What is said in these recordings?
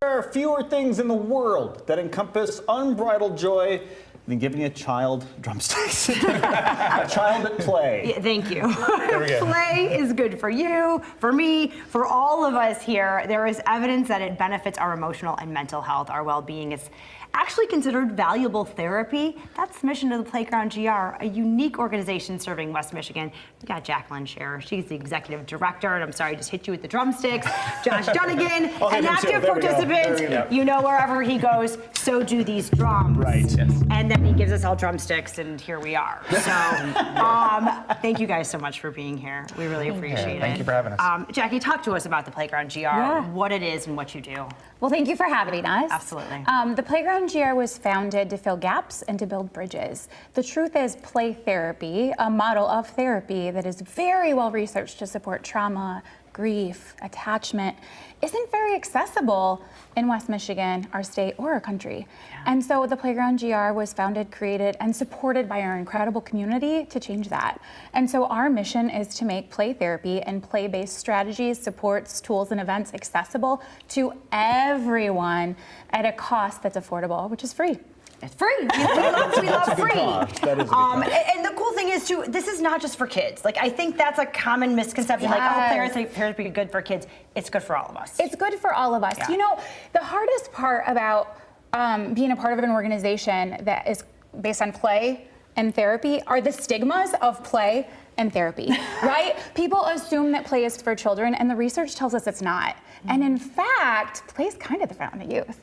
There are fewer things in the world that encompass unbridled joy than giving a child drumsticks. A child at play. Yeah, thank you. There we go. Play is good for you, for me, for all of us here. There is evidence that it benefits our emotional and mental health, our well-being. It's actually considered valuable therapy. That's the mission of the PlaygroundGR, a unique organization serving West Michigan. We got Jacqueline Scherer. She's the executive director, and I'm sorry, I just hit you with the drumsticks. Josh Dunnigan, an active participant. You know, wherever he goes, so do these drums. Right. Yes. And then he gives us all drumsticks, and here we are. So, thank you guys so much for being here. We really appreciate it. Thank you for having us. Jackie, talk to us about the PlaygroundGR, what it is and what you do. Well, thank you for having us. Absolutely. The PlaygroundGR was founded to fill gaps and to build bridges. The truth is, play therapy, a model of therapy that is very well researched to support trauma, grief, attachment, isn't very accessible in West Michigan, our state, or our country. Yeah. And so the PlaygroundGR was founded, created, and supported by our incredible community to change that. And so our mission is to make play therapy and play-based strategies, supports, tools, and events accessible to everyone at a cost that's affordable, which is free. It's free. We love free. That is a good cost. And the cool thing is too, this is not just for kids. Like, I think that's a common misconception. Yes. Like, oh, therapy is good for kids. It's good for all of us. It's good for all of us. Yeah. You know, the hardest part about being a part of an organization that is based on play and therapy are the stigmas of play and therapy, right? People assume that play is for children, and the research tells us it's not. And in fact, play is kind of the fountain of youth.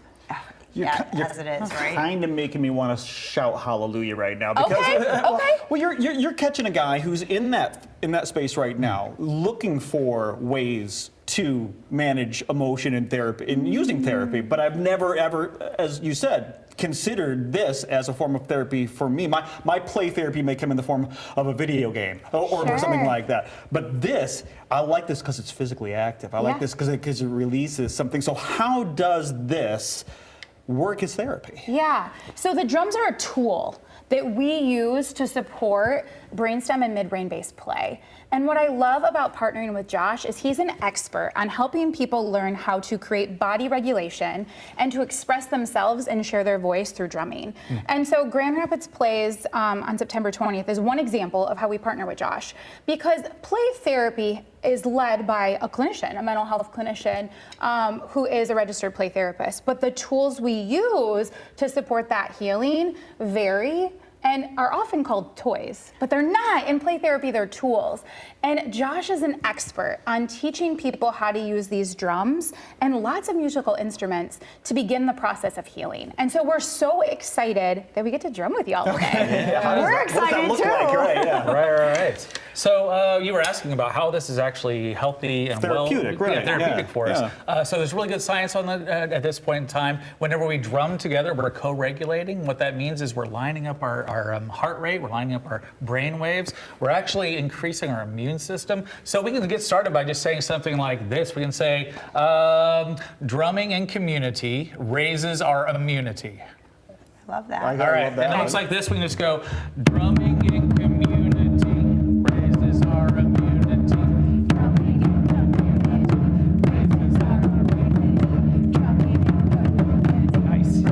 You're as it is, right? kind of making me want to shout hallelujah right now. Because, Okay. Well, you're catching a guy who's in that space right now, looking for ways to manage emotion in therapy, in using therapy. But I've never ever, as you said, considered this as a form of therapy for me. My play therapy may come in the form of a video game or something like that. But this, I like this because it's physically active. I like this because it releases something. So how does this work as therapy? Yeah, so the drums are a tool that we use to support brainstem and midbrain-based play. And what I love about partnering with Josh is he's an expert on helping people learn how to create body regulation and to express themselves and share their voice through drumming. And so Grand Rapids Plays on September 20th is one example of how we partner with Josh, because play therapy is led by a clinician, a mental health clinician who is a registered play therapist. But the tools we use to support that healing vary and are often called toys, but they're not. In play therapy, they're tools. And Josh is an expert on teaching people how to use these drums and lots of musical instruments to begin the process of healing. And so we're so excited that we get to drum with y'all today. We're excited too. Right. So you were asking about how this is actually healthy and therapeutic, therapeutic for us. So there's really good science on that at this point in time. Whenever we drum together, we're co-regulating. What that means is we're lining up our heart rate, we're lining up our brain waves. We're actually increasing our immune system. So we can get started by just saying something like this. We can say, drumming in community raises our immunity. I love that. I All right, love that. and it looks like this. We can just go, drumming in community raises our immunity. Drumming in community raises our immunity. Drumming in community. Nice.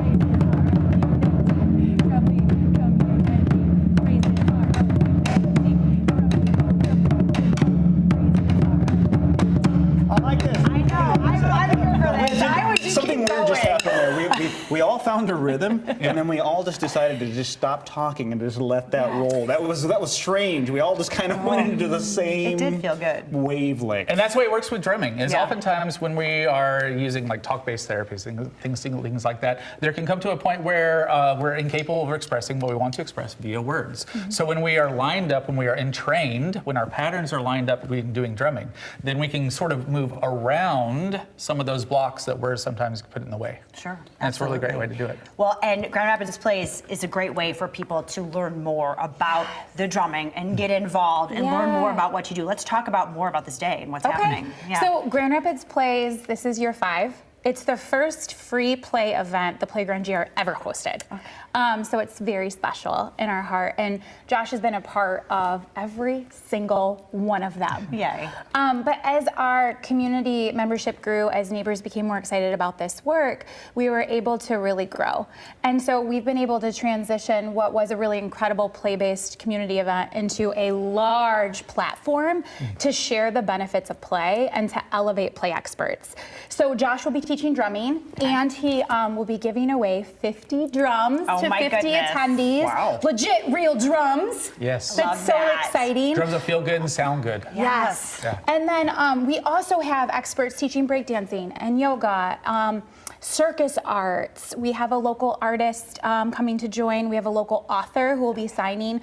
I like this. I know. I'm here for this. I would just Something keep weird just going. happened there. We all found a rhythm, and then we all just decided to just stop talking and just let that roll. That was strange. We all just kind of went into the same It did feel good. wavelength. And that's the way it works with drumming, is Yeah. oftentimes when we are using like talk-based therapies, things like that, there can come to a point where we're incapable of expressing what we want to express via words. So when we are lined up, when we are entrained, when our patterns are lined up doing drumming, then we can sort of move around some of those blocks that words sometimes put in the way. Sure. And it's a really great way to do it. Well, and Grand Rapids Plays is a great way for people to learn more about the drumming and get involved and learn more about what you do. Let's talk about more about this day and what's happening. So Grand Rapids Plays, this is year 5. It's the first free play event the PlaygroundGR ever hosted. So it's very special in our heart. And Josh has been a part of every single one of them. Yay. But as our community membership grew, as neighbors became more excited about this work, we were able to really grow. And so we've been able to transition what was a really incredible play-based community event into a large platform to share the benefits of play and to elevate play experts. So Josh will be teaching drumming, and he will be giving away 50 drums to 50 goodness. attendees. Wow. Legit, real drums. Yes. That's Love so that. exciting. Drums that feel good and sound good. Yes. Yeah. And then we also have experts teaching breakdancing and yoga, circus arts. We have a local artist coming to join. We have a local author who will be signing.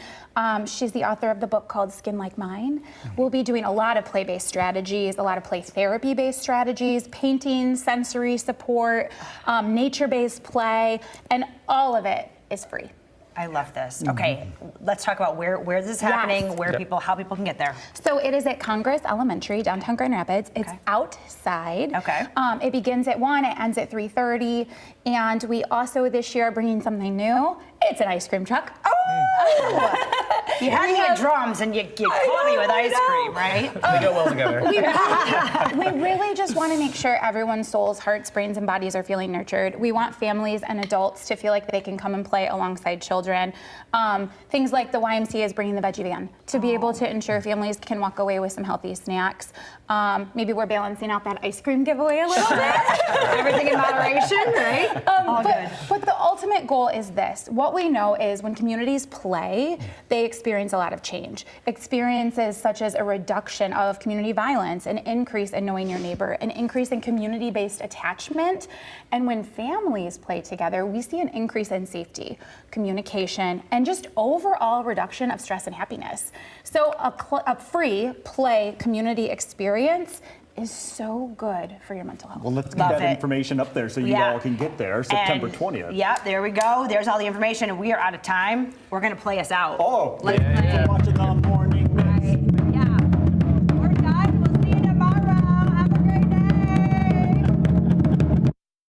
She's the author of the book called Skin Like Mine. We'll be doing a lot of play-based strategies, a lot of play therapy-based strategies, painting, sensory support, nature-based play, and all of it is free. I love this. Okay, let's talk about where this is happening, where how people can get there. So it is at Congress Elementary, downtown Grand Rapids. It's outside. Okay. It begins at 1, it ends at 3:30. And we also this year are bringing something new. It's an ice cream truck. You had me at drums and you caught me with ice cream, right? They go well together. We really just want to make sure everyone's souls, hearts, brains, and bodies are feeling nurtured. We want families and adults to feel like they can come and play alongside children. Things like the YMCA is bringing the veggie van to be able to ensure families can walk away with some healthy snacks. Maybe we're balancing out that ice cream giveaway a little bit. Everything in moderation, right? All good. But the ultimate goal is this. What we know is when communities play, they experience a lot of change. Experiences such as a reduction of community violence, an increase in knowing your neighbor, an increase in community-based attachment. And when families play together, we see an increase in safety, communication, and just overall reduction of stress and happiness. So a free play community experience is so good for your mental health. Well, let's get Love that it. information up there so you Yeah. all can get there September And- 20th. Yeah, there we go. There's all the information, and we are out of time. We're gonna play us out. Oh, Let's thank you play. for watching